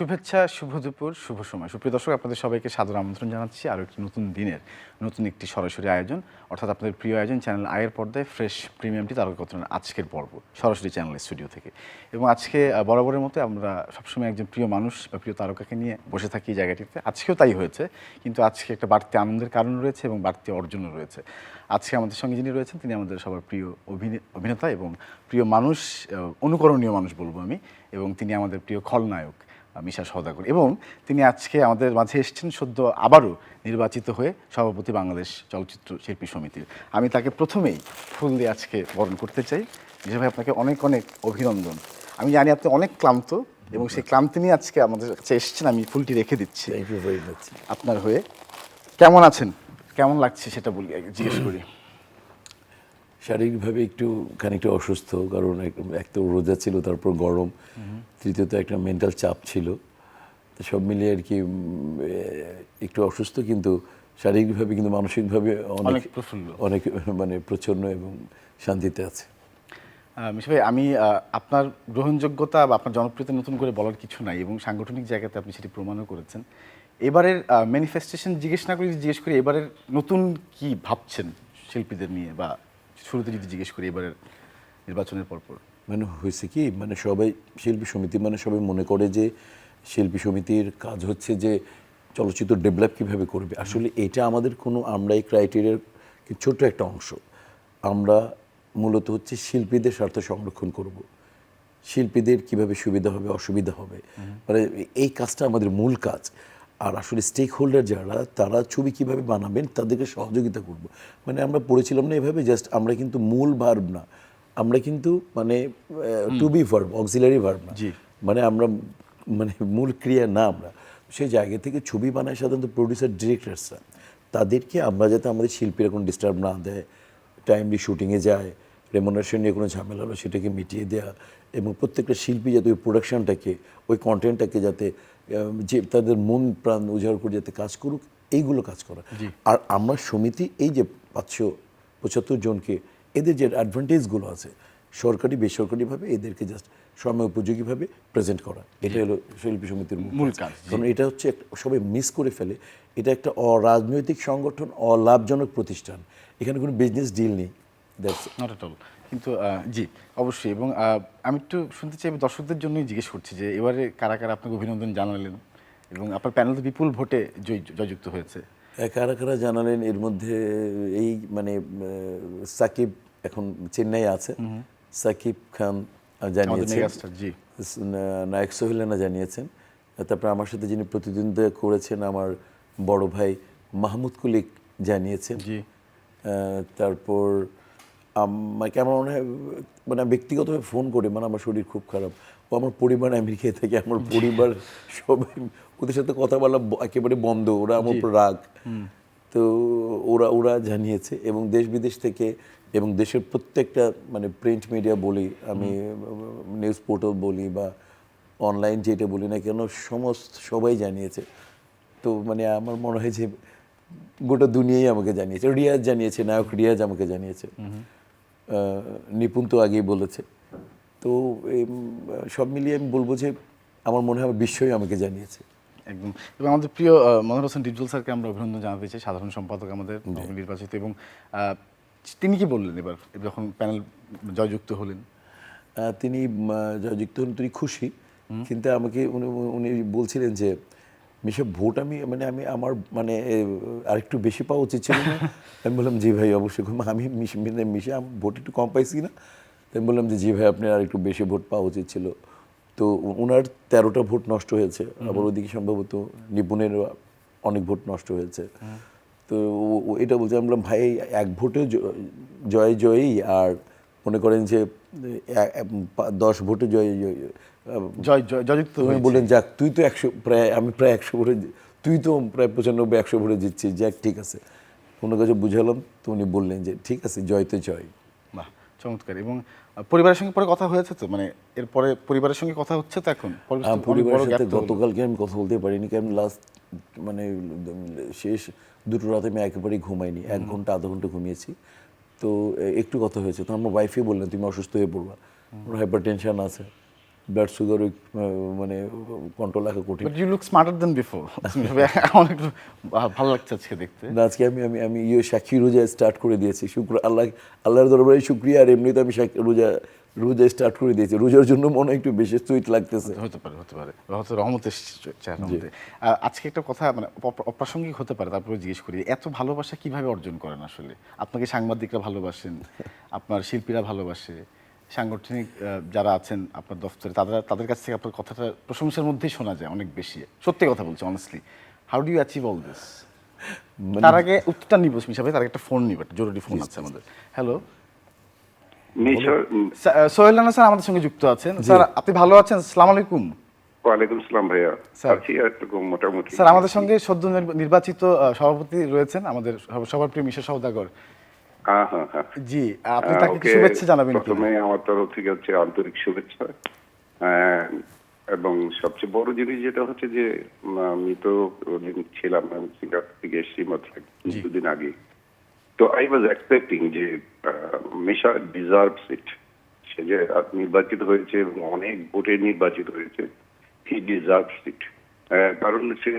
শুভেচ্ছা, শুভ দুপুর, শুভ সময়। সুপ্রিয় দর্শক, আপনাদের সবাইকে সাদর আমন্ত্রণ জানাচ্ছি আরও একটি নতুন দিনের নতুন একটি সরাসরি আয়োজন, অর্থাৎ আপনাদের প্রিয় আয়োজন চ্যানেল আয়ের পর্দায় ফ্রেশ প্রিমিয়ামটি তারকাকথনের আজকের পর্ব সরাসরি চ্যানেল স্টুডিও থেকে। এবং আজকে বরাবরের মতো আমরা সবসময় একজন প্রিয় মানুষ বা প্রিয় তারকাকে নিয়ে বসে থাকি এই জায়গাটিতে। আজকেও তাই হয়েছে, কিন্তু আজকে একটা বাড়তি আনন্দের কারণ রয়েছে এবং বাড়তি অর্জনও রয়েছে। আজকে আমাদের সঙ্গে যিনি রয়েছেন তিনি আমাদের সবার প্রিয় অভিনেতা এবং প্রিয় মানুষ, অনুকরণীয় মানুষ বলবো আমি, এবং তিনি আমাদের প্রিয় খলনায়ক মিশা সওদাগর। এবং তিনি আজকে আমাদের মাঝে এসেছেন সদ্য আবারও নির্বাচিত হয়ে সভাপতি বাংলাদেশ চলচ্চিত্র শিল্পী সমিতির। আমি তাকে প্রথমেই ফুল দিয়ে আজকে বরণ করতে চাই। মিশা ভাই, আপনাকে অনেক অনেক অভিনন্দন। আমি জানি আপনি অনেক ক্লান্ত এবং সেই ক্লান্তি নিয়ে আজকে আমাদের কাছে এসেছেন। আমি ফুলটি রেখে দিচ্ছি আপনার হয়ে। কেমন আছেন, কেমন লাগছে সেটা বলি, জিজ্ঞেস করি। শারীরিকভাবে একটু খানিকটা অসুস্থ, কারণ এক তো রোজা ছিল, তারপর গরম, তৃতীয়ত একটা মেন্টাল চাপ ছিল। তো সব মিলিয়ে আর কি একটু অসুস্থ, কিন্তু শারীরিকভাবে কিন্তু মানসিকভাবে অনেক প্রফুল্ল, অনেক মানে প্রচ্ছন্ন এবং শান্তিতে আছে। মিশা ভাই, আমি আপনার গ্রহণযোগ্যতা বা আপনার জনপ্রিয়তা নতুন করে বলার কিছু নাই, এবং সাংগঠনিক জায়গাতে আপনি সেটি প্রমাণও করেছেন। এবারের ম্যানিফেস্টেশন জিজ্ঞেস না করে যদি জিজ্ঞেস করি, এবারের নতুন কি ভাবছেন শিল্পীদের নিয়ে, বা শুরুতে যদি জিজ্ঞেস করি এবারের নির্বাচনের পরপর। মানে হয়েছে কি, মানে সবাই শিল্পী সমিতি, মানে সবাই মনে করে যে শিল্পী সমিতির কাজ হচ্ছে যে চলচ্চিত্র ডেভেলপ কীভাবে করবে। আসলে এটা আমাদের কোনো, আমরা এই ক্রাইটেরিয়ার ছোট্ট একটা অংশ। আমরা মূলত হচ্ছে শিল্পীদের স্বার্থ সংরক্ষণ করব, শিল্পীদের কিভাবে সুবিধা হবে অসুবিধা হবে, মানে এই কাজটা আমাদের মূল কাজ। আর আসলে স্টেক হোল্ডার যারা, তারা ছবি কিভাবে বানাবেন তাদেরকে সহযোগিতা করব। মানে আমরা পড়েছিলাম না এভাবে, জাস্ট আমরা কিন্তু মূল ভার্ব না, আমরা কিন্তু মানে to be verb, auxiliary verb না, মানে আমরা মানে মূল ক্রিয়া না। আমরা সেই জায়গা থেকে ছবি বানায় সাধারণত প্রডিউসার ডিরেক্টরসরা, তাদেরকে আমরা যাতে আমাদের শিল্পীরা কোনো ডিস্টার্ব না দেয়, টাইমলি শুটিংয়ে যায়, রেমুনারেশন নিয়ে কোনো ঝামেলা হলো সেটাকে মিটিয়ে দেওয়া, এবং প্রত্যেকটা শিল্পী যাতে ওই প্রোডাকশনটাকে, ওই কন্টেন্টটাকে যাতে যে তাদের মন প্রাণ উজাড় করে যাতে কাজ করুক, এইগুলো কাজ করা। আর আমরা সমিতি এই যে 575 জনকে, এদের যে অ্যাডভান্টেজগুলো আছে সরকারি বেসরকারিভাবে, এদেরকে জাস্ট সময় উপযোগীভাবে প্রেজেন্ট করা, এটা হলো শিল্পী সমিতির মূল কাজ। কারণ এটা হচ্ছে সবাই মিস করে ফেলে, এটা একটা অরাজনৈতিক সংগঠন, অলাভজনক প্রতিষ্ঠান, এখানে কোনো বিজনেস ডিল নেই। That's not at all. কিন্তু জি, অবশ্যই। এবং আমি একটু শুনতে চাই, দর্শকদের জন্যই জিজ্ঞেস করছি যে এবারে কারা কারা আপনাকে অভিনন্দন জানালেন, এবং আপনার প্যানেল তো বিপুল ভোটে জয়যুক্ত হয়েছে। কারা কারা জানালেন, এর মধ্যে এই মানে সাকিব এখন চেন্নাই আছে, সাকিব খান জানিয়েছেন, নায়ক সোহেল রানা জানিয়েছেন। তারপর আমার সাথে যিনি প্রতিদ্বন্দ্বিতা করেছেন আমার বড় ভাই মাহমুদ কুলিক জানিয়েছেন। তারপর আমাকে আমার মনে হয়, মানে ব্যক্তিগতভাবে ফোন করে, মানে আমার শরীর খুব খারাপ, ও আমার পরিবার আমেরিকায় থাকে, আমার পরিবার সবাই, ওদের সাথে কথা বলা একেবারে বন্ধ, ওরা আমার উপর রাগ। তো ওরা জানিয়েছে, এবং দেশ বিদেশ থেকে, এবং দেশের প্রত্যেকটা মানে প্রিন্ট মিডিয়া বলি, আমি নিউজ পোর্টাল বলি বা অনলাইন যেটা বলি না কেন, সবাই জানিয়েছে। তো মানে আমার মনে হয় যে গোটা দুনিয়াই আমাকে জানিয়েছে। রিয়াজ জানিয়েছে, নায়ক রিয়াজ আমাকে জানিয়েছে, নিপুণ তো আগেই বলেছে। তো সব মিলিয়ে আমি বলবো যে আমার মনে হয় বিশ্বই আমাকে জানিয়েছে একদম। এবং আমাদের প্রিয় মনোহর হোসেন ডিপজল স্যারকে আমরা অভিনন্দন জানাতে চাই, সাধারণ সম্পাদক আমাদের নির্বাচিত। এবং তিনি কি বললেন এবার যখন প্যানেল জয়যুক্ত হলেন? তিনি জয়যুক্ত হলেন, তিনি খুশি, কিন্তু আমাকে উনি বলছিলেন যে মিশা ভোট আমি আমার মানে আরেকটু বেশি পাওয়া উচিত ছিল না। আমি বললাম জি ভাই অবশ্যই, আমি মিশা ভোট একটু কম পাইছি না। আমি বললাম যে জি ভাই আপনার আরেকটু বেশি ভোট পাওয়া উচিত ছিল। তো ওনার 13টা ভোট নষ্ট হয়েছে, আবার ওদিকে সম্ভবত নিপুণের অনেক ভোট নষ্ট হয়েছে। তো এটা বলছে, আমি বললাম ভাই এক ভোটে জয়ই, আর মনে করেন যে 10 ভোটে জয়যুক্ত বললেন, যাক তুই তো 100 প্রায়, আমি প্রায় 100 ভোটে, তুই তো প্রায় 95-100 ভোটে জিতছিস, যাক ঠিক আছে। ওনার কাছে বুঝালাম, তো উনি বললেন যে ঠিক আছে, জয় তো জয়। বাহ, চমৎকার। এবং পরিবারের সঙ্গে পরে কথা হয়েছে তো, মানে এরপরে পরিবারের সঙ্গে কথা হচ্ছে তো এখন? পরিবারের সাথে গতকালকে আমি কথা বলতে পারিনি, কারণ লাস্ট মানে শেষ দুটো রাতে আমি একেবারেই ঘুমাইনি, 1 ঘন্টা আধা ঘন্টা ঘুমিয়েছি। তো একটু কথা হয়েছে, তো আমার ওয়াইফই বললেন তুমি অসুস্থ হয়ে পড়বা, ওর হাইপার টেনশন আছে, ব্লাড সুগার মানে কন্ট্রোল রাখা কঠিন। But you look smarter than before. অনেক ভালো লাগছে আজকে দেখতে। না, আজকে আমি সাক্ষী রোজা স্টার্ট করে দিয়েছি। আল্লাহর দরবারে শুকরিয়া। আর এমনিতে আমি রোজা স্টার্ট করে দিয়েছি। রোজার জন্য মনে হয় একটু বেশি সুইট লাগতেছে। হতে পারে হয়তো রহমত এসেছে চেহারার মধ্যে। আজকে একটা কথা মানে অপ্রাসঙ্গিক হতে পারে, তারপরে জিজ্ঞেস করি, এত ভালোবাসা কিভাবে অর্জন করেন আসলে? আপনাকে সাংবাদিকরা ভালোবাসেন, আপনার শিল্পীরা ভালোবাসে, সাংগঠনিক যারা আছেন আপনার দফতরে তাদের কাছ থেকে আপনার কথাটা প্রশংসার মধ্যেই শোনা যায় অনেক বেশি। সত্যি কথা বলছি honestly. How do you achieve all this? তার আগে উত্তরটা নিব মিশা ভাই, তার আগে একটা ফোন নিব, একটা জরুরি ফোন আছে আমাদের। হ্যালো, সোহেল রানা স্যার আমাদের সঙ্গে যুক্ত আছেন। স্যার আপনি ভালো আছেন? আসসালামু আলাইকুম। ওয়ালাইকুম আসসালাম ভাইয়া। স্যার। আছি এরকম মোটামুটি। স্যার আমাদের সঙ্গে সদ্য নির্বাচিত সভাপতি রয়েছেন আমাদের সবার প্রিয় মিশা সওদাগর। হ্যাঁ হ্যাঁ হ্যাঁ। জি, আপনি তাকে ওকে, শুভেচ্ছা জানাবেন কি? প্রথমে আমার তরফ থেকে হচ্ছে আন্তরিক শুভেচ্ছা। আহ, এবং সবচেয়ে বড় জিনিস যেটা হচ্ছে যে আমি তো ওদিন ছিলাম, আমি সিঙ্গাপুর থেকে এসেছি মাত্র দুদিন আগে। তো আই ওয়াজ এক্সপেক্টিং যে মিশা ডিজার্ভস ইট। সে যে নির্বাচিত হয়েছে এবং অনেক ভোটে নির্বাচিত হয়েছে, হি ডিজার্ভস ইট। কারণ সে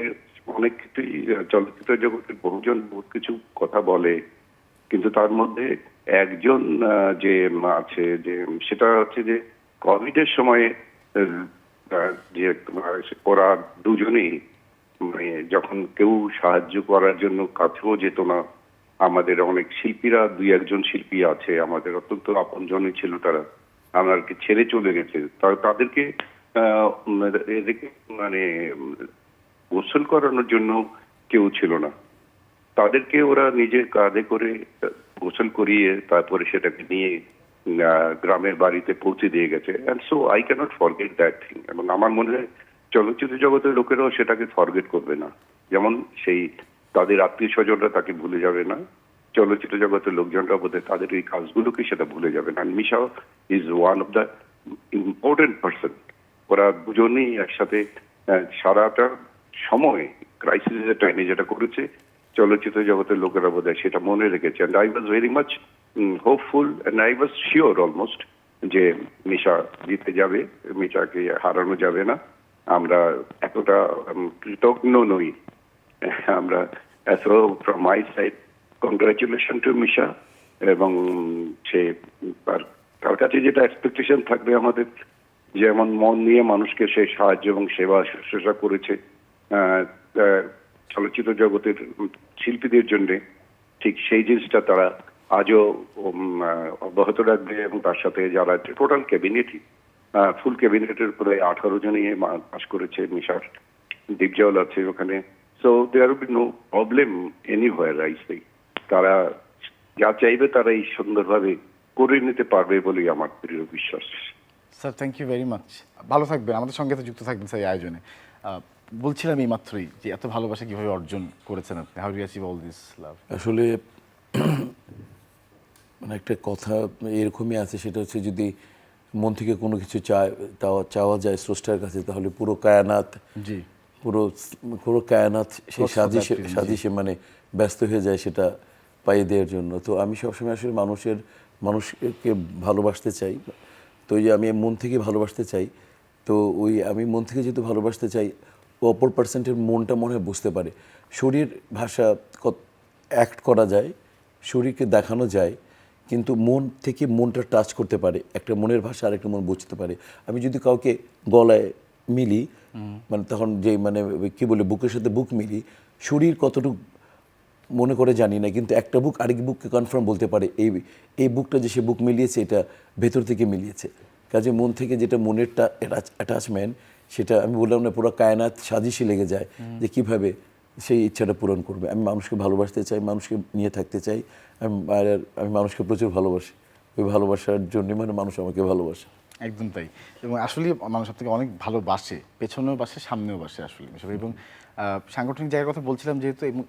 অনেক কিছুই চলচ্চিত্র জগতের বহুজন বহুত কিছু কথা বলে, কিন্তু তার মধ্যে একজন যে আছে, যে সেটা হচ্ছে যে কোভিড এর সময় যে ওরা দুজনেই মানে যখন কেউ সাহায্য করার জন্য কাছেও যেত না, আমাদের অনেক শিল্পীরা, দুই একজন শিল্পী আছে আমাদের অত্যন্ত আপনজনই ছিল, তারা আমাদেরকে ছেড়ে চলে গেছে। তাদেরকে এদেরকে মানে গোসল করানোর জন্য কেউ ছিল না, তাদেরকে ওরা নিজের কাঁধে করে গোসল করিয়ে তারপরে সেটাকে নিয়ে গ্রামের বাড়িতে পৌঁছে দিয়ে গেছে। And so I cannot forget that thing. এবং আমার মনে হয় চলচ্চিত্র জগতের লোকেরাও সেটাকে ফরগেট করবে না, যেমন সেই তাদের আত্মীয় স্বজনরা তাকে ভুলে যাবে না, চলচ্চিত্র জগতের লোকজনরা বোধহয় তাদের এই কাজগুলোকে সেটা ভুলে যাবে না। Misha is one of the important person. ওরা দুজনেই একসাথে সারাটা সময় ক্রাইসিসের টাইমে যেটা করেছে, চলচ্চিত্র জগতের লোকেরা বোধহয় সেটা মনে রেখেছে। And I was very much hopeful and I was sure almost যে মিশা জিতে যাবে, মিশাকে হারানো যাবে না। আমরা এতটা কৃতজ্ঞ নই। আমরা from my side congratulation to Misha. এবং সে তার কাছে যেটা এক্সপেকটেশন থাকবে আমাদের, যেমন মন নিয়ে মানুষকে সে সাহায্য এবং সেবা শুশ্রূষা করেছে চলচ্চিত্র জগতের শিল্পীদের জন্য, ঠিক সেই জিনিসটা তারা আজও অব্যাহত রাখবে। এবং তার সাথে যারা টোটাল ক্যাবিনেটই, ফুল ক্যাবিনেটের প্রায় 18 জনই পাশ করেছে মিশার, দীপজল আছে ওখানে। So there will be no problem anywhere. I say তারা যা চাইবে তারাই সুন্দরভাবে করে নিতে পারবে বলেই আমার দৃঢ় বিশ্বাস। Sir thank you very much. ভালো থাকবেন, আমাদের সঙ্গে তো যুক্ত থাকবেন স্যার এই আয়োজনে। বলছিলাম এই মাত্রই যে এত ভালোবাসা কিভাবে অর্জন করেছেন আপনি? How do you achieve all this love? আসলে মানে একটা কথা এরকমই আছে, সেটা হচ্ছে যদি মন থেকে কোনো কিছু চাওয়া যায় স্রষ্টার কাছে, তাহলে পুরো কায়নাত, জি, পুরো কায়নাত সেই সাজিশে মানে ব্যস্ত হয়ে যায় সেটা পাইয়ে দেওয়ার জন্য। তো আমি সবসময় আসলে মানুষকে ভালোবাসতে চাই। তো ওই যে আমি মন থেকে ভালোবাসতে চাই, তো ওই আমি মন থেকে যেহেতু ভালোবাসতে চাই, অপর পার্সেন্টের মনটা মনে হয় বুঝতে পারে। শরীর ভাষা অ্যাক্ট করা যায়, শরীরকে দেখানো যায়, কিন্তু মন থেকে মনটা টাচ করতে পারে। একটা মনের ভাষা আর একটা মন বুঝতে পারে। আমি যদি কাউকে গলায় মিলি, মানে তখন যে মানে কি বলে বুকের সাথে বুক মিলি, শরীর কতটুকু মনে করে জানি না, কিন্তু একটা বুক আরেক বুককে কনফার্ম বলতে পারে এই বুকটা যে সে বুক মিলিয়েছে এটা ভেতর থেকে মিলিয়েছে। কাজে মন থেকে যেটা মনেরটা অ্যাটাচমেন্ট, সেটা আমি বললাম না, পুরো কায়নাত সাজিশে লেগে যায় যে কিভাবে সেই ইচ্ছাটা পূরণ করবে। আমি মানুষকে ভালোবাসতে চাই, মানুষকে নিয়ে থাকতে চাই, আমি মানুষকে প্রচুর ভালোবাসি। ওই ভালোবাসার জন্যই মানে মানুষ আমাকে ভালোবাসে। একদম তাই। এবং আসলে মানুষ সব থেকে অনেক ভালোবাসে, পেছনেও বাসে, সামনেও বাসে আসলে। এবং সাংগঠনিক জায়গার কথা বলছিলাম যেহেতু, এবং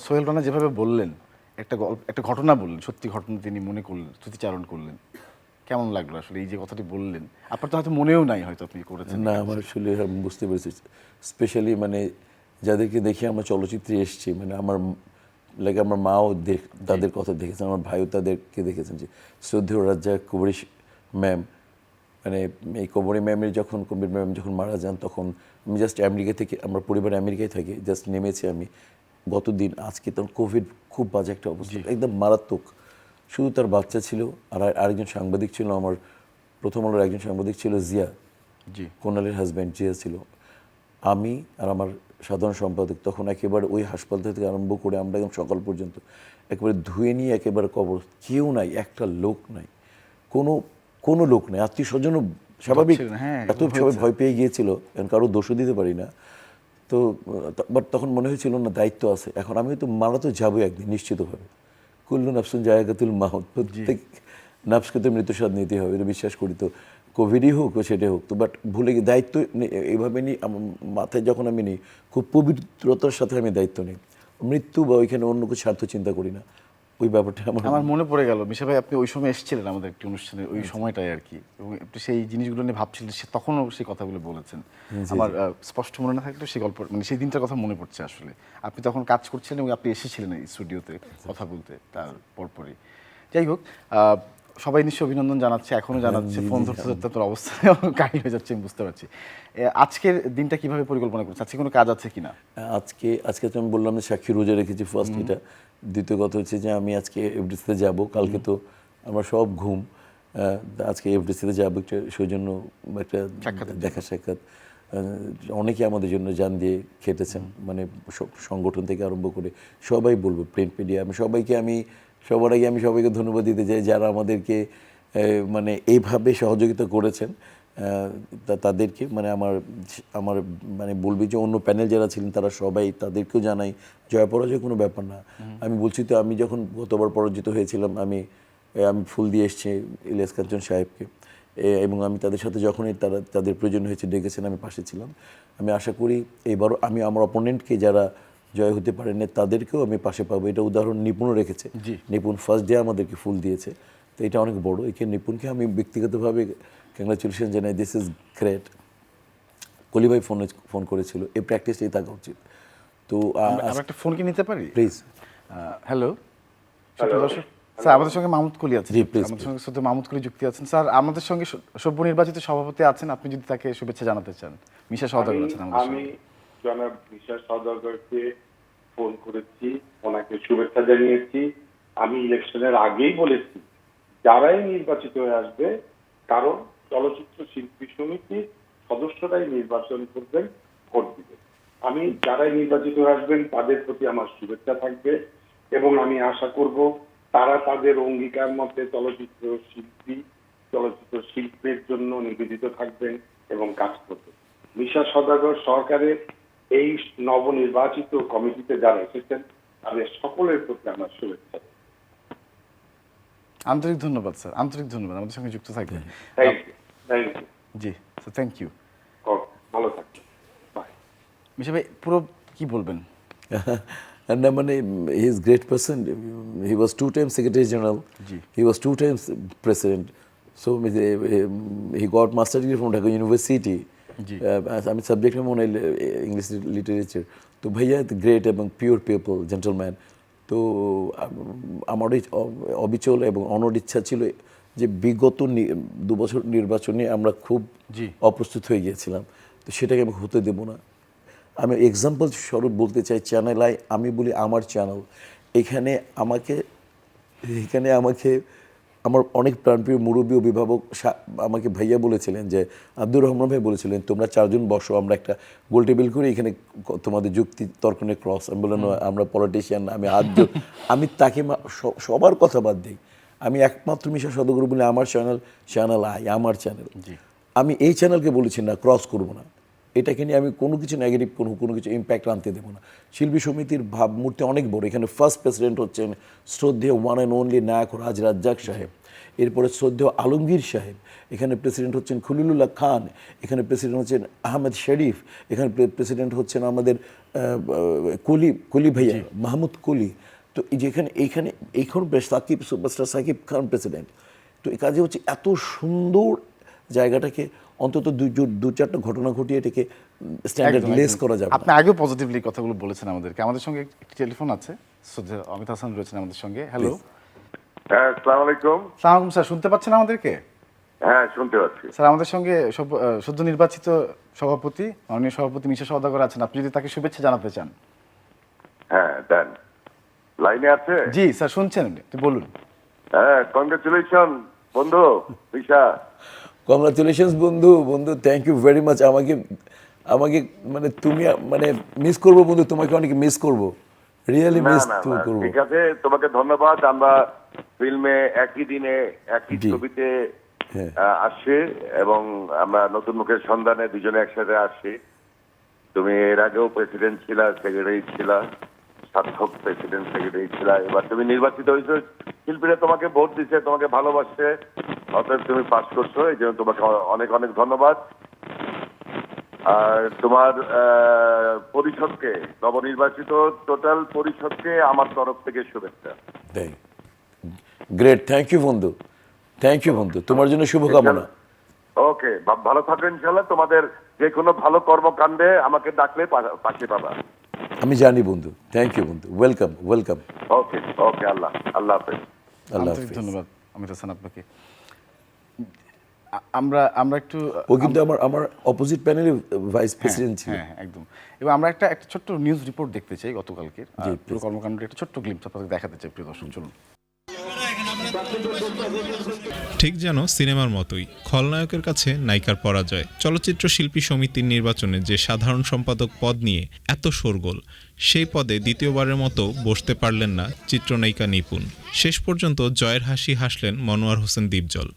সোহেল রানা যেভাবে বললেন, একটা ঘটনা বললেন, সত্যি ঘটনা তিনি মনে করলেন, স্মৃতিচারণ করলেন, কেমন লাগলো আসলে এই যে কথাটি বললেন? আপনার তো হয়তো মনেও নাই, হয়তো আপনি করেছেন না, আমার আসলে আমি বুঝতে পেরেছি। স্পেশালি মানে যাদেরকে দেখে আমরা চলচ্চিত্রে এসেছি, মানে আমার মাও তাদের কথা দেখেছেন, আমার ভাইও তাদেরকে দেখেছেন, যে শ্রদ্ধেয় রাজ্জাক কুবরিশ ম্যাম, মানে এই কবরী ম্যামের যখন কবির ম্যাম যখন মারা যান তখন আমি জাস্ট আমেরিকা থেকে, আমার পরিবার আমেরিকায় থাকি, জাস্ট নেমেছি আমি গতদিন। আজকে তখন কোভিড খুব বাজে একটা অবস্থা, একদম মারাত্মক। শুধু তার বাচ্চা ছিল আর আরেকজন সাংবাদিক ছিল, আমার প্রথম আলোর একজন সাংবাদিক ছিল জিয়া, জি কোনালের হাজব্যান্ড জিয়া ছিল, আমি আর আমার সাধারণ সম্পাদক। তখন একেবারে ওই হাসপাতাল থেকে আরম্ভ করে আমরা একদম সকাল পর্যন্ত একেবারে ধুয়ে নিয়ে একেবারে কবর, কেউ নাই, একটা লোক নাই, কোনো লোক নেই, আত্মীয় স্বজনও স্বাভাবিক, ছিলেন, হ্যাঁ, এত সবাই ভয় পেয়ে গিয়েছিল, কারণ কারো দোষও দিতে পারি না। তো বাট তখন মনে হয়েছিল না দায়িত্ব আছে, এখন আমি তো মারা তো যাবো একদিন নিশ্চিতভাবে, কুল্লু নাফসুন জায়গাতুল মাউত, প্রত্যেক নাফসকে তো মৃত্যুস্বাদ নিতে হবে, এটা বিশ্বাস করি। তো কোভিডই হোক বা সেটাই হোক, তো বাট ভুলে গিয়ে দায়িত্ব এইভাবে নিই, আমার মাথায় যখন আমি নিই খুব পবিত্রতার সাথে আমি দায়িত্ব নিই, মৃত্যু বা ওইখানে অন্য কিছু স্বার্থ চিন্তা করি না, ওই ব্যাপারটা আমার মনে পড়ে গেল মিশা ভাই, আপনি ওই সময় এসেছিলেন আমাদের একটি অনুষ্ঠানে, ওই সময়টাই আর কি, এবং একটু সেই জিনিসগুলো নিয়ে ভাবছিলেন, সে তখনও সেই কথাগুলো বলেছেন। আমার স্পষ্ট মনে না থাকলেও সেই গল্প, মানে সেই দিনটার কথা মনে পড়ছে আসলে। আপনি তখন কাজ করছিলেন এবং আপনি এসেছিলেন এই স্টুডিওতে কথা বলতে তার পরপরই। যাই হোক, সবাই নিশ্চয়ই অভিনন্দন জানাচ্ছে, এখনও জানাচ্ছে, ফোন ধরতে ধরতে তোর অবস্থা কাহিল হয়ে যাচ্ছে, আমি বুঝতে পারছি। আজকের দিনটা কিভাবে পরিকল্পনা করছে, আজকে কোনো কাজ আছে কিনা? আজকে তো আমি বললাম যে সাক্ষী রোজা রেখেছি, ফার্স্ট এটা। দ্বিতীয় কথা হচ্ছে যে আমি আজকে এফডিসিতে যাব, কালকে তো আমার সব ঘুম, আজকে এফডিসিতে যাবো, একটা সৌজন্য একটা দেখা সাক্ষাৎ। অনেকে আমাদের জন্য জান দিয়ে খেটেছেন, মানে সংগঠন থেকে আরম্ভ করে সবাই, বলবো প্রিন্ট মিডিয়া, সবার আগে আমি সবাইকে ধন্যবাদ দিতে চাই যারা আমাদেরকে মানে এইভাবে সহযোগিতা করেছেন, তাদেরকে, মানে আমার মানে বলবি যে অন্য প্যানেল যারা ছিলেন তারা সবাই, তাদেরকেও জানাই, জয় পরাজয় কোনো ব্যাপার না। আমি বলছি তো, আমি যখন গতবার পরাজিত হয়েছিলাম, আমি ফুল দিয়ে এসেছি ইলিয়াস কাঞ্চন সাহেবকে, এবং আমি তাদের সাথে যখনই তাদের প্রয়োজন হয়েছে ডেকেছেন, আমি পাশে ছিলাম। আমি আশা করি এবারও আমি আমার অপোনেন্টকে যারা জয় হতে পারেনি তাদেরকেও আমি পাশে পাবো। এটা উদাহরণ নিপুণও রেখেছে, নিপুণ ফার্স্ট ডে আমাদেরকে ফুল দিয়েছে, তো এটা অনেক বড়। এখানে নিপুণকে আমি ব্যক্তিগতভাবে কংগ্রাচুলেশন জানাই, দিস ইজ গ্রেট। কলি ভাই ফোন করেছিল, এই প্র্যাকটিসটাই থাকা উচিত। তো আমরা একটা ফোন কি নিতে পারি প্লিজ। হ্যালো দর্শক, স্যার আমাদের সঙ্গে মাহমুদ কলি আছেন, আমাদের সঙ্গে শুধু মাহমুদ কলি যুক্তি আছেন। স্যার আমাদের সঙ্গে সভ্য নির্বাচিত সভাপতি আছেন, আপনি যদি তাকে শুভেচ্ছা জানাতে চান। মিশা সওদাগর আছেন আমাদের আমি সঙ্গে। জনাব মিশা সওদাগরকে ফোন করেছি, ওনাকে শুভেচ্ছা জানিয়েছি। আমি ইলেকশনের আগেই বলেছি যারাই নির্বাচিত হয়ে আসবে, কারণ চলচ্চিত্র শিল্পী সমিতির সদস্যরাই নির্বাচন করবেন, ভোট দিবেন। আমি যারাই নির্বাচিত হয়ে আসবেন তাদের প্রতি আমার শুভেচ্ছা থাকবে, এবং আমি আশা করব তারা তাদের অঙ্গীকার মতে চলচ্চিত্র শিল্পের জন্য নিবেদিত থাকবেন এবং কাজ করবেন। মিশা সওদাগর সরকারের এই নবনির্বাচিত কমিটিতে যারা এসেছেন তাদের সকলের প্রতি আমার শুভেচ্ছা। আন্তরিক ধন্যবাদ স্যার, আন্তরিক ধন্যবাদ আমাদের সঙ্গে যুক্ত থাকবেন। Thank you. জি স্যার, থ্যাংক ইউ। ভালো থাকবেন, বাই। মিশা ভাই পুরো কি বলবেন? And he is great person. He was 2 times Secretary General. He was 2 times President. So he got master degree from Dhaka University. আমি সাবজেক্ট মনে ইংলিশ লিটারেচার। তো ভাইয়া গ্রেট এবং পিওর পিপল, জেন্টলম্যান। তো আমার অবিচল এবং অনড় ইচ্ছা ছিল যে বিগত 2 বছর নির্বাচনে আমরা খুব অপ্রস্তুত হয়ে গিয়েছিলাম, তো সেটাকে আমি হতে দেব না। আমি এক্সাম্পল স্বরূপ বলতে চাই, চ্যানেল আই, আমি বলি আমার চ্যানেল, এখানে আমাকে আমার অনেক প্রাণপ্রিয় মুরব্বী অভিভাবক আমাকে ভাইয়া বলেছিলেন, যে আব্দুর রহমান ভাই বলেছিলেন তোমরা 4 জন বসো, আমরা একটা গোল টেবিল করে এখানে তোমাদের যুক্তি তর্কনে ক্রস। আমি বললাম আমরা পলিটিশিয়ান, আমি আমি তাকে সবার কথা বাদ দিই, আমি একমাত্র মিশা সওদাগর বলে আমার চ্যানেল আই, আমার চ্যানেল। আমি এই চ্যানেলকে বলেছি না ক্রস করবো না, এটাকে নিয়ে আমি কোনো কিছু নেগেটিভ কোনো কিছু ইম্প্যাক্ট আনতে দেবো না। শিল্পী সমিতির ভাবমূর্তি অনেক বড়। এখানে ফার্স্ট প্রেসিডেন্ট হচ্ছেন শ্রদ্ধেয় ওয়ান অ্যান্ড অনলি নায়ক রাজ রাজ্জাক সাহেব, এরপরে শ্রদ্ধেয় আলমগীর সাহেব, এখানে প্রেসিডেন্ট হচ্ছেন খলিলুল্লাহ খান, এখানে প্রেসিডেন্ট হচ্ছেন আহমেদ শরীফ, এখানে প্রেসিডেন্ট হচ্ছেন আমাদের কলি ভাইয়া মাহমুদ কলি। তো যেখানে এইখানে সাকিব, সুপারস্টার সাকিব খান প্রেসিডেন্ট। তো এই কাজে হচ্ছে এত সুন্দর জায়গাটাকে অন্তত 2-4টা ঘটনা ঘটিয়ে এটাকে স্ট্যান্ডার্ড লেস করা যাবে। আপনি আগেও পজিটিভলি কথাগুলো বলেছেন আমাদেরকে। আমাদের সঙ্গে একটি টেলিফোন আছে, অমিত হাসান রয়েছেন আমাদের সঙ্গে। হ্যালো, আসসালামু আলাইকুম। সালাম স্যার, শুনতে পাচ্ছেন আমাদেরকে? হ্যাঁ, শুনতে পাচ্ছি। স্যার আমাদের সঙ্গে সদ্য নির্বাচিত সভাপতি মাননীয় সভাপতি মিশা সওদাগর আছেন, আপনি যদি তাকে শুভেচ্ছা জানাতে চান। হ্যাঁ, দেন। লাইনে আছে? জি স্যার, শুনছেন, আপনি বলুন। হ্যাঁ, কংগ্রেচুলেশন বন্ধু ঈশা। কংগ্রাচুলেশনস বন্ধু, বন্ধু থ্যাংক ইউ ভেরি মাচ। আমাকে আমাকে মানে তুমি মানে মিস করবো বন্ধু, তোমাকে অনেক মিস করবো, রিয়েলি না মিস না না, করবো। ঠিক আছে, তোমাকে ধন্যবাদ। আমরা ফিল্মে একই দিনে একই জি। ছবিতে হ্যাঁ। আসছি এবং আমরা নতুন মুখের সন্ধানে দুজনে একসাথে আসছি। তুমি এর আগেও প্রেসিডেন্ট ছিলা, সেক্রেটারি ছিলা, সার্থক প্রেসিডেন্ট সেক্রেটারি ছিলা। এবার তুমি নির্বাচিত হয়েছো, শিল্পীরা তোমাকে ভোট দিচ্ছে, তোমাকে ভালোবাসছে, অতএব তুমি পাস করছো, এই জন্য তোমাকে অনেক অনেক ধন্যবাদ। আর তোমার পরিষদকে, নবনির্বাচিত টোটাল পরিষদকে আমার তরফ থেকে শুভেচ্ছা। গ্রেট, থ্যাংক ইউ বন্ধু, থ্যাংক ইউ বন্ধু, তোমার জন্য শুভকামনা। ওকে, ভালো থাকো ইনশাল্লাহ। তোমাদের যে কোনো ভালো কর্মকাণ্ডে আমাকে ডাকলে পাশে পাবা। আমি জানি বন্ধু, থ্যাংক ইউ বন্ধু, ওয়েলকাম ওয়েলকাম। ওকে ওকে, আল্লাহ হাফেজ। আল্লাহ আন্তরিক হাফেজ। ধন্যবাদ অমিত হাসান আপনাকে। আমরা একটু ও কিন্তু আমার অপোজিট প্যানেলে ভাইস প্রেসিডেন্ট ছিল। হ্যাঁ একদম। এবং আমরা একটা ছোট্ট নিউজ রিপোর্ট দেখতে চাই গতকালকের, পুরো কর্মকাণ্ডের একটা ছোট্ট গ্লিম্পস আপনাদের দেখাতে চাই প্রিয় দর্শক, চলুন। ঠিক যেন সিনেমার মতোই খলনায়কের কাছে নায়িকার পরাজয়। চলচ্চিত্র শিল্পী সমিতির নির্বাচনে যে সাধারণ সম্পাদক পদ নিয়ে এত শোরগোল, সেই পদে দ্বিতীয়বারের মতো বসতে পারলেন না চিত্রনায়িকা নিপুণ। শেষ পর্যন্ত জয়ের হাসি হাসলেন মনোয়ার হোসেন দীপজল।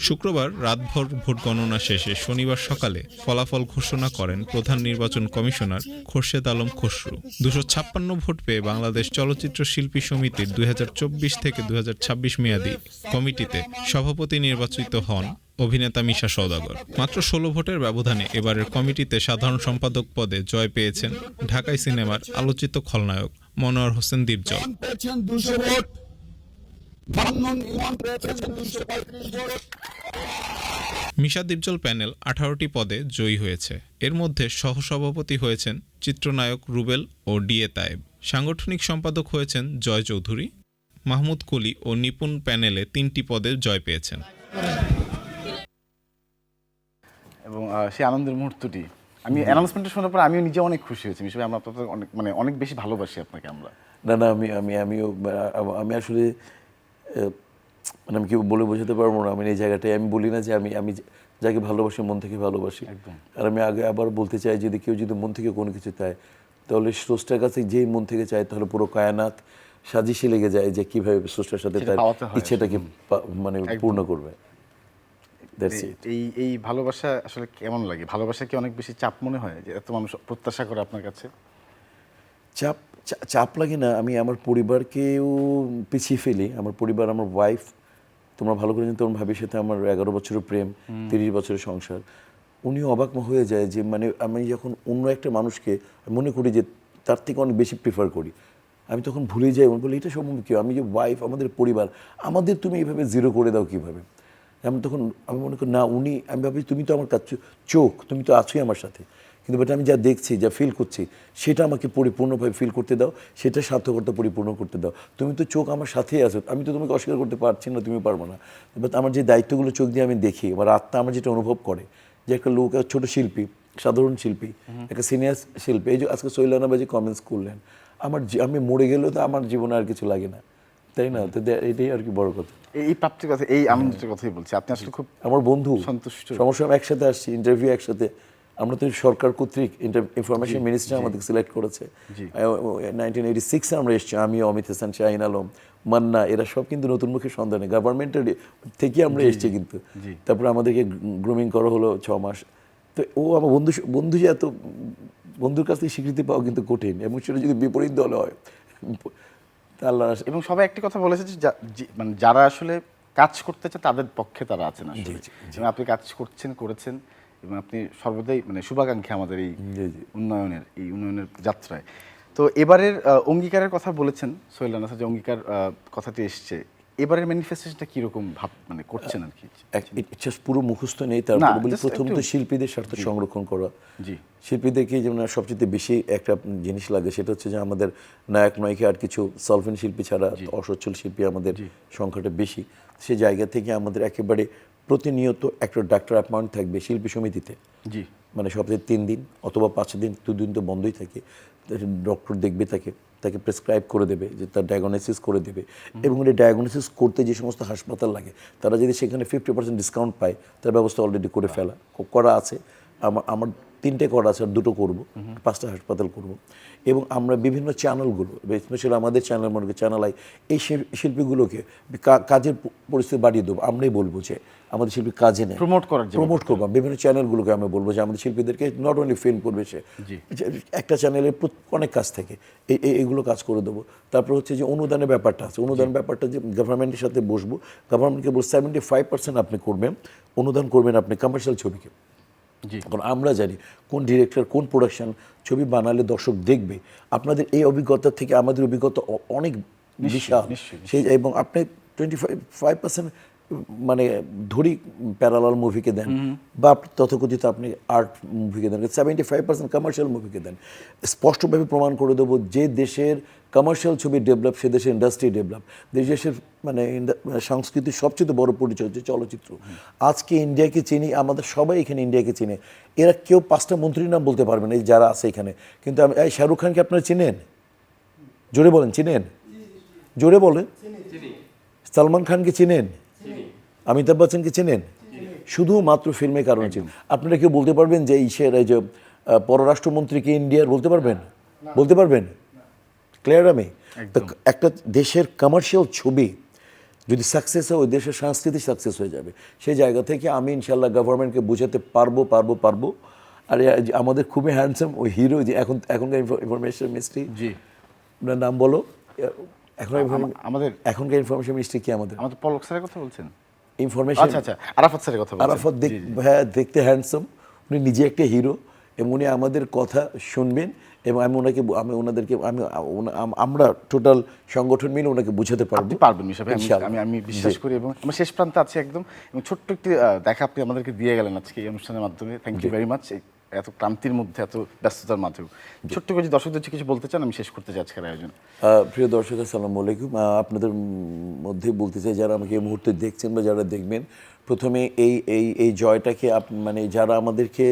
শুক্রবার রাতভর ভোট গণনা শেষে শনিবার সকালে ফলাফল ঘোষণা করেন প্রধান নির্বাচন কমিশনার খোরশেদ আলম খসরু। 256 ভোট পেয়ে বাংলাদেশ চলচ্চিত্র শিল্পী সমিতির 2024 থেকে 2026 মেয়াদী কমিটিতে সভাপতি নির্বাচিত হন অভিনেতা মিশা সওদাগর। মাত্র 16 ভোটের ব্যবধানে এবারের কমিটিতে সাধারণ সম্পাদক পদে জয় পেয়েছেন ঢাকাই সিনেমার আলোচিত খলনায়ক মনোয়ার হোসেন দীপজল। মিশা দীপজল প্যানেল 18টি পদে জয়ী হয়েছে। এর মধ্যে সহসভাপতি হয়েছেন চিত্রনায়ক রুবেল ও ডিএ তায়েব। সাংগঠনিক সম্পাদক হয়েছেন জয় চৌধুরী। মাহমুদ কলি ও নিপুণ প্যানেলে 3টি পদে জয় পেয়েছেন। এবং সেই আনন্দের মুহূর্তটি আমি অ্যানাউন্সমেন্টটা শোনার পর আমিও নিজে অনেক খুশি হয়েছি। বিষয়ে আমরা আপনাদের অনেক অনেক বেশি ভালোবাসি আপনাকে আমরা। না আমি আসলে মানে আমি কি বলে বোঝাতে পারবো না। আমি এই জায়গাটায় আমি বলি না যে আমি যাকে ভালোবাসি মন থেকে ভালোবাসি। একদম। আর আমি আগে আবার বলতে চাই যদি কেউ যদি মন থেকে কোনো কিছু চায়, তাহলে স্রষ্টার কাছে যেই মন থেকে চায়, তাহলে পুরো কায়নাত সাজিশে লেগে যায় যে কিভাবে স্রষ্টার সাথে তার ইচ্ছেটাকে মানে পূর্ণ করবে। এই ভালোবাসা আসলে কেমন লাগে? ভালোবাসা কি অনেক বেশি চাপ মনে হয় যে এত মানুষ প্রত্যাশা করে আপনার কাছে? চাপ লাগে না। আমি আমার পরিবারকেও পিছিয়ে ফেলি। আমার পরিবার, আমার ওয়াইফ, তোমরা ভালো করে জানো, তোমার ভাবির সাথে আমার 11 বছরের প্রেম, 30 বছরের সংসার। উনিও অবাক হয়ে যায় যে মানে আমি যখন অন্য একটা মানুষকে মনে করি যে তার থেকে অনেক বেশি প্রেফার করি, আমি তখন ভুলে যাই। বলি এটা সম্ভব কি? আমি যে ওয়াইফ, আমাদের পরিবার, আমাদের তুমি এইভাবে জিরো করে দাও কীভাবে? আমি মনে করি না, আমি ভাবি তুমি তো আমার কাছে চোখ, তুমি তো আছোই আমার সাথে, কিন্তু বাট আমি যা দেখছি, যা ফিল করছি, সেটা আমাকে পরিপূর্ণভাবে ফিল করতে দাও, সেটা সার্থকতা পরিপূর্ণ করতে দাও। তুমি তো চোখ আমার সাথেই আছো, আমি তো তোমাকে অস্বীকার করতে পারছি না, তুমি পারবো না। বাট আমার যে দায়িত্বগুলো চোখ দিয়ে আমি দেখি, আমার আত্মা আমার যেটা অনুভব করে যে একটা লোক, ছোট শিল্পী, সাধারণ শিল্পী, একটা সিনিয়র শিল্পী, এই যে আজকে সৈলানা বাজি কমেন্টস করলেন, আমি মরে গেলেও তো আমার জীবনে আর কিছু লাগে না, তাই না? তো এটাই আর কি বড় কথা। এই প্রাপ্তির কথা, এই আনন্দের কথাই বলছি। আপনি আসলে খুব আমার বন্ধু, সন্তুষ্ট। সমস্যা আমি একসাথে আসছি, ইন্টারভিউ একসাথে। আমরা তো সরকার কর্তৃক ইনফরমেশন মিনিস্টার আমাদের সিলেক্ট করেছে। 1986 আমরা এসেছি, আমি, অমিত হাসান, শাহিন আলম, মান্না, এরা সব কিন্তু নতুন মুখের সন্ধানে গভর্নমেন্টের থেকে আমরা এসেছি কিন্তু। তারপরে আমাদেরকে গ্রুমিং করা হলো 6 মাস। তো ও আমার বন্ধু যে এত বন্ধুর কাছ থেকে স্বীকৃতি পাওয়া কিন্তু কঠিন, এবং সেটা যদি বিপরীত দল হয়। এবং সবাই একটি কথা বলেছে যে মানে যারা আসলে কাজ করতে চায় তাদের পক্ষে তারা আছেন আসলে। এবং আপনি কাজ করেছেন এবং আপনি সর্বদাই মানে শুভাকাঙ্ক্ষী আমাদের এই উন্নয়নের যাত্রায়। তো এবারের অঙ্গীকারের কথা বলেছেন সোহেল রানা স্যার, যে অঙ্গীকার কথাটি এসছে, এবারের ম্যানিফেস্টেশনটা কিরকম মানে করছেন আর কি? ইচ্ছা পুরো মুখস্থ নেই। তারপরে বলি প্রথমত শিল্পীদের স্বার্থ সংরক্ষণ করা। শিল্পীদেরকে যেমন সবচেয়ে বেশি একটা জিনিস লাগে, সেটা হচ্ছে যে আমাদের নায়ক নায়িকা আর কিছু সলভেন্ট শিল্পী ছাড়া অসচ্ছল শিল্পী আমাদের সংখ্যাটা বেশি। সে জায়গা থেকে আমাদের একেবারে প্রতিনিয়ত একটা ডাক্তার অ্যাপয়েন্ট থাকবে শিল্পী সমিতিতে, জি মানে সপ্তাহে 3 দিন অথবা 5 দিন, 2 দিন তো বন্ধই থাকে। ডক্টর দেখবে তাকে প্রেসক্রাইব করে দেবে, যে তার ডায়াগনোসিস করে দেবে, এবং এই ডায়াগনোসিস করতে যে সমস্ত হাসপাতাল লাগে তারা যদি সেখানে 50% ডিসকাউন্ট পায়, তার ব্যবস্থা অলরেডি করে ফেলা করা আছে। আমার 3টে করা আছে, আর 2টো করবো, 5টা হাসপাতাল করব। এবং আমরা বিভিন্ন চ্যানেলগুলো, স্পেশালি আমাদের চ্যানেল মনে করি চ্যানেল আই, এই শিল্পীগুলোকে কাজের পরিস্থিতি বাড়িয়ে দেবো। আমরাই বলবো যে আমাদের শিল্পী কাজে নেই, প্রমোট করার জন্য প্রমোট করবো। বিভিন্ন চ্যানেলগুলোকে আমরা বলবো যে আমাদের শিল্পীদেরকে নট অনলি ফিল্ম করবে সে, একটা চ্যানেলের অনেক কাজ থাকে, এইগুলো কাজ করে দেবো। তারপর হচ্ছে যে অনুদানের ব্যাপারটা আছে, অনুদানের ব্যাপারটা যে গভর্নমেন্টের সাথে বসবো, গভর্নমেন্টকে বলবো 75% আপনি করবেন, অনুদান করবেন আপনি কমার্শিয়াল ছবিকে। জি কারণ আমরা জানি কোন ডিরেক্টর কোন প্রোডাকশন ছবি বানালে দর্শক দেখবে। আপনাদের এই অভিজ্ঞতা থেকে আমাদের অভিজ্ঞতা অনেক বিশাল সেই, এবং আপনি 25% মানে ধরি প্যারালাল মুভিকে দেন, বা তথাকথিত আপনি আর্ট মুভিকে দেন, 75% কমার্শিয়াল মুভিকে দেন। স্পষ্টভাবে প্রমাণ করে দেবো যে দেশের কমার্শিয়াল ছবি ডেভেলপ, সে দেশের ইন্ডাস্ট্রি ডেভেলপ। দেশের মানে সংস্কৃতির সবচেয়ে বড় পরিচয় হচ্ছে চলচ্চিত্র। আজকে ইন্ডিয়াকে চিনি, আমাদের সবাই এখানে ইন্ডিয়াকে চিনে। এরা কেউ 5টা মন্ত্রীর নাম বলতে পারবে না, এই যারা আছে এখানে। কিন্তু এই শাহরুখ খানকে আপনারা চিনেন? জোরে বলেন, চিনেন? জোরে বলেন। সালমান খানকে চিনেন? অমিতাভ বচ্চনকে চেনেন? শুধুমাত্র ফিল্মের কারণে চিনেন। আপনারা কেউ বলতে পারবেন যে এই যে পররাষ্ট্রমন্ত্রীকে ইন্ডিয়ার বলতে পারবেন? বলতে পারবেন? ক্লিয়ার? আমি তো একটা দেশের কমার্শিয়াল ছবি যদি সাকসেস হয়, ওই দেশের সংস্কৃতি সাকসেস হয়ে যাবে। সেই জায়গা থেকে আমি ইনশাল্লাহ গভর্নমেন্টকে বোঝাতে পারবো। আর আমাদের খুবই হ্যান্ডসাম ওই হিরো, যে এখনকার ইনফরমেশন মিনিস্ট্রি, জি আপনার নাম বলো। আমাদের এখনকার ইনফরমেশন মিনিস্ট্রি কি আমাদের পলক স্যারের কথা বলছেন? ইনফরমেশন, আচ্ছা আরাফাত স্যারের কথা বলছেন। আরাফাত হ্যাঁ, দেখতে হ্যান্ডসাম, উনি নিজে একটা হিরো, এবং উনি আমাদের কথা শুনবেন, এবং আমরা টোটাল সংগঠন মিলে ওনাকে বুঝাতে পারবো। আপনি পারবেন মিশা ভাই, আমি বিশ্বাস করি। এবং আমরা শেষ প্রান্তে আছি একদম, এবং ছোট্ট একটি দেখা আপনি আমাদেরকে দিয়ে গেলেন আজকে এই অনুষ্ঠানের মাধ্যমে। Thank you very much. এত ক্লান্তির মধ্যে, এত ব্যস্ততার মাঝেও ছোট্ট করে দর্শকদের কিছু বলতে চান, আমি শেষ করতে চাই আজকের আয়োজন। প্রিয় দর্শক, আসসালামু আলাইকুম। আপনাদের মধ্যে বলতে চাই, যারা আমাকে এই মুহূর্তে দেখছেন বা যারা দেখবেন, প্রথমে এই জয়টাকে মানে যারা আমাদেরকে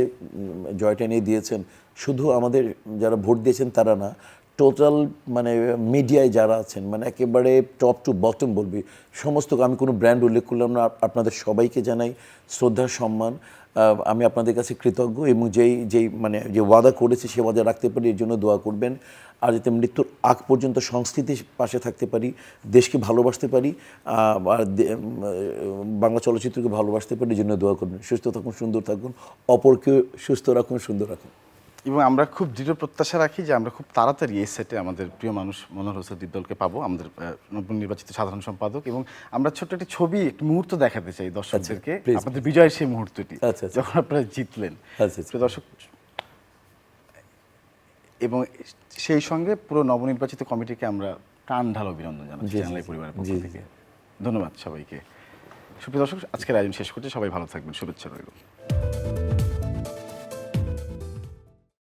জয়টা নিয়ে দিয়েছেন, শুধু আমাদের যারা ভোট দিয়েছেন তারা না, টোটাল মানে মিডিয়ায় যারা আছেন, মানে একেবারে টপ টু বটম বলবি সমস্ত, আমি কোনো ব্র্যান্ড উল্লেখ করলাম না, আপনাদের সবাইকে জানাই শ্রদ্ধা সম্মান। আমি আপনাদের কাছে কৃতজ্ঞ, এবং মানে যে ওয়াদা করেছি সে ওয়াদা রাখতে পারি, এর জন্য দোয়া করবেন। আর যাতে মৃত্যুর আগ পর্যন্ত সংস্কৃতির পাশে থাকতে পারি, দেশকে ভালোবাসতে পারি, আর বাংলা চলচ্চিত্রকে ভালোবাসতে পারি, এই জন্য দোয়া করবেন। সুস্থ থাকুন, সুন্দর থাকুন, অপরকে সুস্থ রাখুন, সুন্দর রাখুন। এবং আমরা খুব দৃঢ় প্রত্যাশা রাখি যে আমরা খুব তাড়াতাড়ি এই সেটে আমাদের প্রিয় মানুষ মনোহর হোসেন দিদ্দলকে পাবো, আমাদের নবনির্বাচিত সাধারণ সম্পাদক। এবং আমরা ছোট্ট একটি ছবি, একটি মুহূর্ত দেখাতে চাই দর্শকদেরকে, আপনাদের বিজয়ের সেই মুহূর্তটি যখন আপনারা জিতলেন। দর্শক, এবং সেই সঙ্গে পুরো নবনির্বাচিত কমিটিকে আমরা প্রাণ ঢাল অভিনন্দন জানাচ্ছি চ্যানেল পরিবারের পক্ষ থেকে। ধন্যবাদ সবাইকে। সুপ্রিয় দর্শক, আজকের আয়োজন শেষ করতে সবাই ভালো থাকবেন, শুভেচ্ছা রইল।